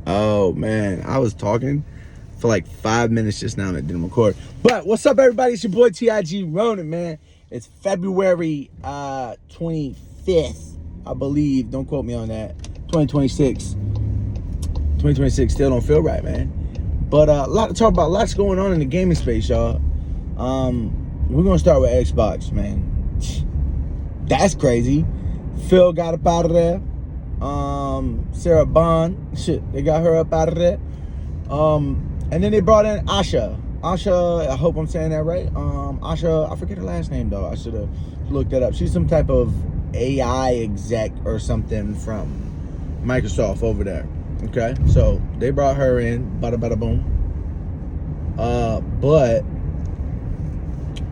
Oh man, I was talking for like 5 minutes just now and it didn't record. But what's up, everybody? It's your boy TIG Ronin, man. It's February 25th, I believe. Don't quote me on that. 2026. 2026 still don't feel right, man. But a lot to talk about. Lots going on in the gaming space, y'all. We're gonna start with Xbox, man. That's crazy. Phil got up out of there. Sarah Bond, shit, they got her up out of there. And then they brought in Asha. Asha, I hope I'm saying that right. Asha, I forget her last name though. I should have looked that up. She's some type of AI exec or something from Microsoft over there. Okay, so they brought her in, bada bada boom. But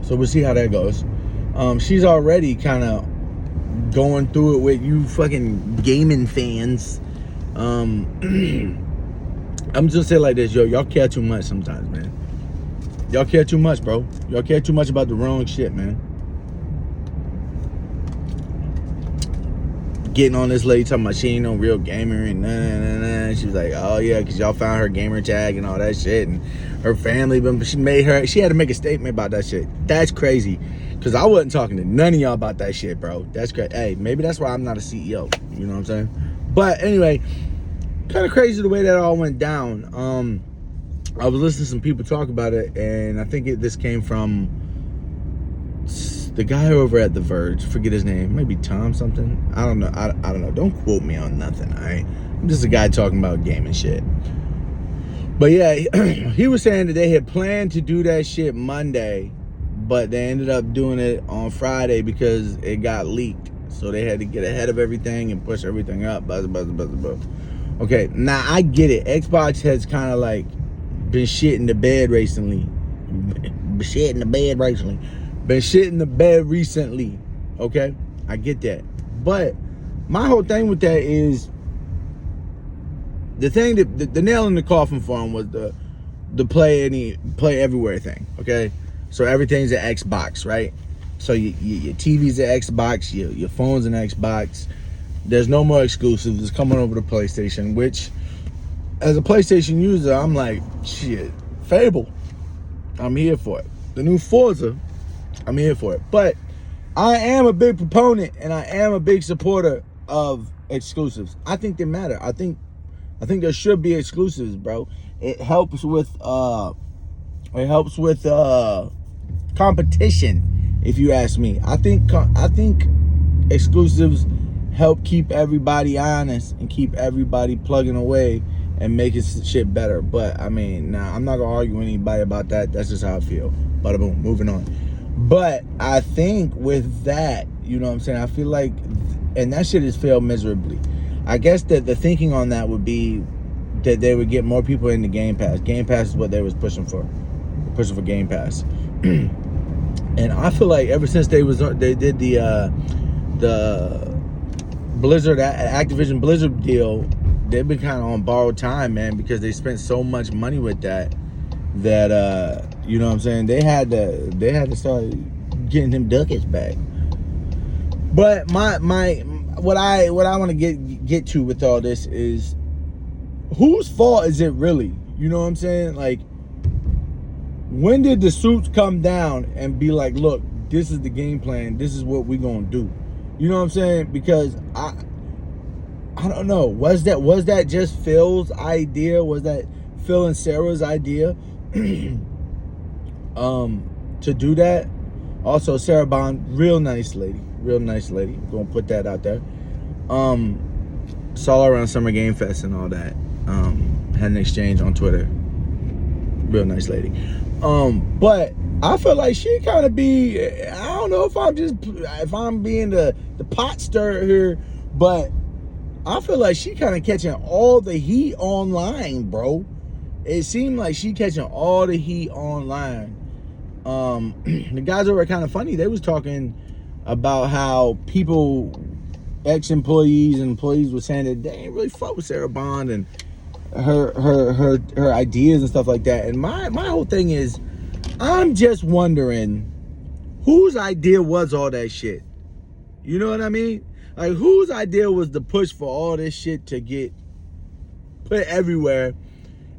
so we'll see how that goes. She's already kind of going through it with you fucking gaming fans. I'm just gonna say it like this, yo, y'all care too much sometimes, man. Y'all care too much, bro. Y'all care too much about the wrong shit, man. Getting on this lady talking about she ain't no real gamer and nah. She was like, oh yeah, because y'all found her gamer tag and all that shit, and her family, but she had to make a statement about that shit. That's crazy, because I wasn't talking to none of y'all about that shit, bro. That's crazy. Hey, maybe that's why I'm not a CEO. You know what I'm saying? But anyway, kind of crazy the way that all went down. I was listening to some people talk about it, and I think this came from the guy over at The Verge. Forget his name. Maybe Tom something. I don't know. I don't know. Don't quote me on nothing, all right? I'm just a guy talking about gaming shit. But yeah, he was saying that they had planned to do that shit Monday, but they ended up doing it on Friday because it got leaked. So they had to get ahead of everything and push everything up. Buzz. Okay, now I get it. Xbox has kind of like been shit in the bed recently. Been shit in the bed recently. Okay, I get that. But my whole thing with that is the thing that the nail in the coffin for him was the play everywhere thing. Okay, so everything's an Xbox, right? So your TV's an Xbox, your phone's an Xbox. There's no more exclusives. It's coming over to PlayStation, which, as a PlayStation user, I'm like, shit, Fable, I'm here for it. The new Forza, I'm here for it. But I am a big proponent and I am a big supporter of exclusives. I think they matter. I think there should be exclusives, bro. It helps with competition, if you ask me. I think exclusives help keep everybody honest and keep everybody plugging away and making shit better. But I mean, I'm not gonna argue with anybody about that. That's just how I feel. Bada boom, moving on. But I think with that, you know what I'm saying, I feel like, and that shit has failed miserably. I guess that the thinking on that would be that they would get more people into Game Pass. Game Pass is what they was pushing for Game Pass. And I feel like ever since they did the Blizzard, Activision Blizzard deal, they've been kind of on borrowed time, man, because they spent so much money with that you know what I'm saying, they had to start getting them ducats back. But what I want to get to with all this is, whose fault is it really? You know what I'm saying? Like, when did the suits come down and be like, look, this is the game plan, this is what we're gonna do? You know what I'm saying? Because I don't know. Was that just Phil's idea? Was that Phil and Sarah's idea to do that? Also, Sarah Bond, real nice lady. Gonna put that out there. Saw her around Summer Game Fest and all that. Had an exchange on Twitter. Real nice lady. But I feel like she kind of be, I don't know if I'm being the pot stirrer here, but I feel like she kind of catching all the heat online, bro. It seemed like she catching all the heat online. The guys over kind of funny. They was talking about how people, ex-employees and employees, were saying that they ain't really fuck with Sarah Bond and her ideas and stuff like that. And my whole thing is, I'm just wondering whose idea was all that shit. You know what I mean? Like, whose idea was the push for all this shit to get put everywhere,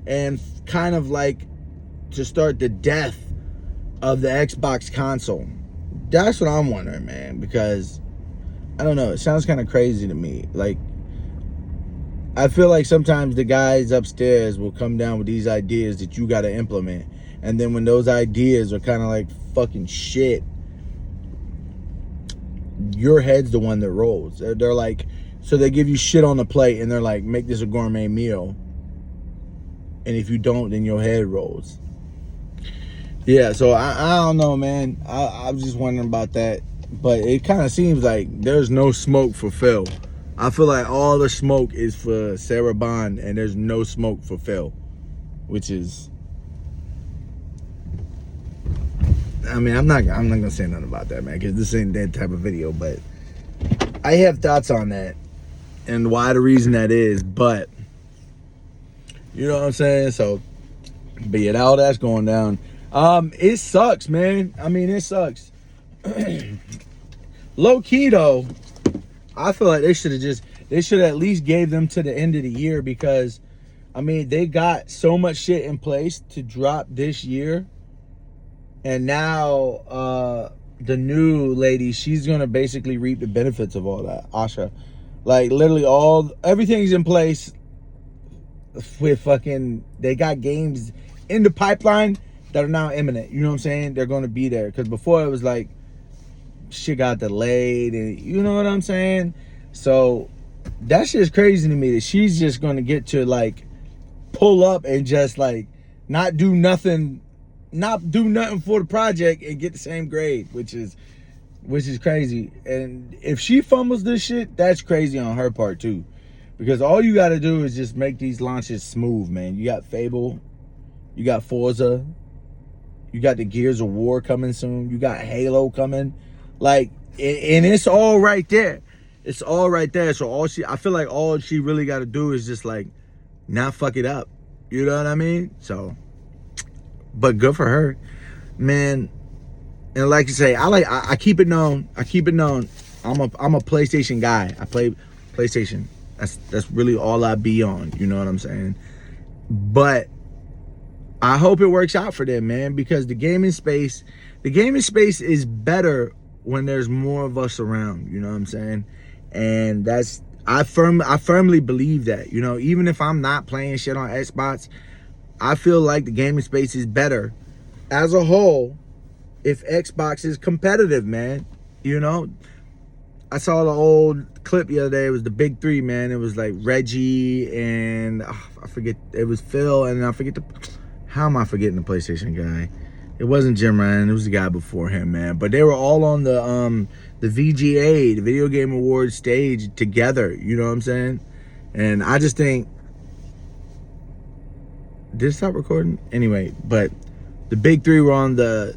and kind of like to start the death of the Xbox console. That's what I'm wondering, man, because I don't know, it sounds kind of crazy to me. Like, I feel like sometimes the guys upstairs will come down with these ideas that you got to implement, and then when those ideas are kind of like fucking shit, your head's the one that rolls. They're like, so they give you shit on the plate and they're like, make this a gourmet meal, and if you don't, then your head rolls. Yeah, so I don't know, man. I was just wondering about that, but it kind of seems like there's no smoke for Phil. I feel like all the smoke is for Sarah Bond, and there's no smoke for Phil, which is, I mean, I'm not gonna say nothing about that, man, because this ain't that type of video. But I have thoughts on that and why the reason that is. But you know what I'm saying. So, but yeah, all that's going down. It sucks, man. I mean, it sucks. Low key though, I feel like they should at least gave them to the end of the year, because I mean, they got so much shit in place to drop this year. And now the new lady, she's gonna basically reap the benefits of all that. Asha, like literally everything's in place with fucking. They got games in the pipeline that are now imminent. You know what I'm saying? They're gonna be there, because before it was like shit got delayed, and you know what I'm saying. So that shit's crazy to me that she's just gonna get to like pull up and just like not do nothing for the project and get the same grade, which is crazy. And if she fumbles this shit, that's crazy on her part too, because all you got to do is just make these launches smooth, man. You got Fable, you got Forza, you got the Gears of War coming soon, you got Halo coming, like, and it's all right there. It's all right there. So I feel like all she really got to do is just like not fuck it up. You know what I mean? So, but good for her, man. And like you say, I keep it known. I'm a PlayStation guy. I play PlayStation. That's really all I be on. You know what I'm saying? But I hope it works out for them, man, because the gaming space is better when there's more of us around. You know what I'm saying? And I firmly believe that. You know, even if I'm not playing shit on Xbox, I feel like the gaming space is better as a whole if Xbox is competitive, man. You know, I saw the old clip the other day. It was the big three, man. It was like Reggie and I forget. It was Phil, and I forget how am I forgetting the PlayStation guy? It wasn't Jim Ryan. It was the guy before him, man. But they were all on the VGA, the Video Game Awards stage together. You know what I'm saying? And I just think, did it stop recording? Anyway, but the big three were on the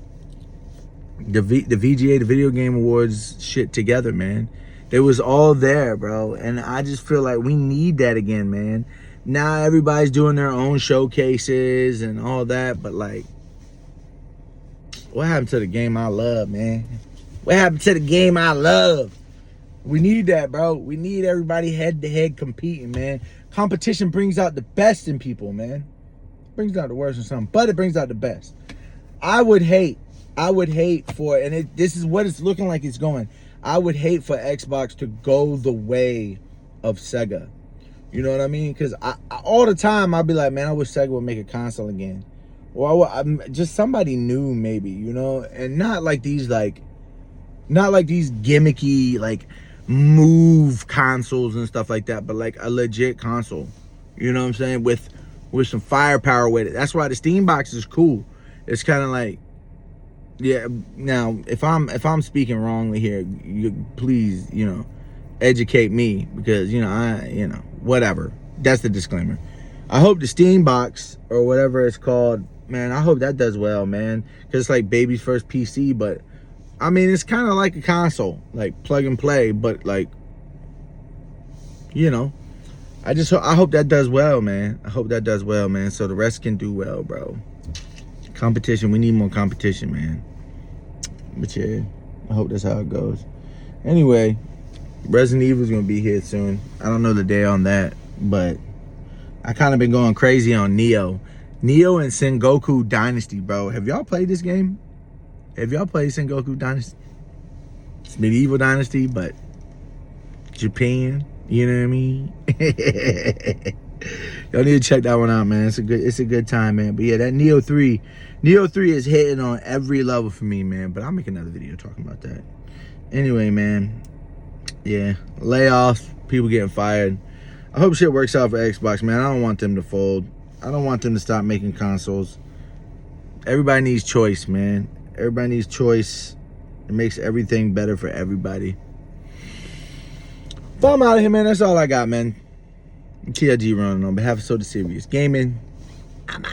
VGA, the Video Game Awards shit together, man. It was all there, bro. And I just feel like we need that again, man. Now everybody's doing their own showcases and all that, but like, what happened to the game I love, man? What happened to the game I love? We need that, bro. We need everybody head-to-head competing, man. Competition brings out the best in people, man. Brings out the worst in some, but it brings out the best. I would hate for, and this is what it's looking like it's going. I would hate for Xbox to go the way of Sega. You know what I mean? Because I all the time I'd be like, man, I wish Sega would make a console again. Or just somebody new, maybe, you know? And not like these gimmicky, like, move consoles and stuff like that, but like a legit console. You know what I'm saying? With some firepower with it. That's why the Steam box is cool. It's kind of like, yeah. Now, if I'm speaking wrongly here, you please, you know, educate me, because whatever. That's the disclaimer. I hope the Steam box or whatever it's called, man, I hope that does well, man, because it's like baby's first PC. But I mean, it's kind of like a console, like plug and play, but like, you know, I hope that does well, man. I hope that does well, man, so the rest can do well, bro. Competition, we need more competition, man. But yeah, I hope that's how it goes. Anyway, Resident Evil is gonna be here soon. I don't know the day on that, but I kind of been going crazy on Neo. Neo and Sengoku Dynasty, bro. Have y'all played this game? Have y'all played Sengoku Dynasty? It's medieval dynasty, but Japan. You know what I mean? Y'all need to check that one out, man. It's a good time, man. But yeah, that Neo 3 is hitting on every level for me, man. But I'll make another video talking about that. Anyway, man. Yeah, layoffs, people getting fired. I hope shit works out for Xbox, man. I don't want them to fold. I don't want them to stop making consoles. Everybody needs choice, man. Everybody needs choice. It makes everything better for everybody. But I'm out of here, man. That's all I got, man. TLG running on behalf of Soda Serious Gaming. I'm out.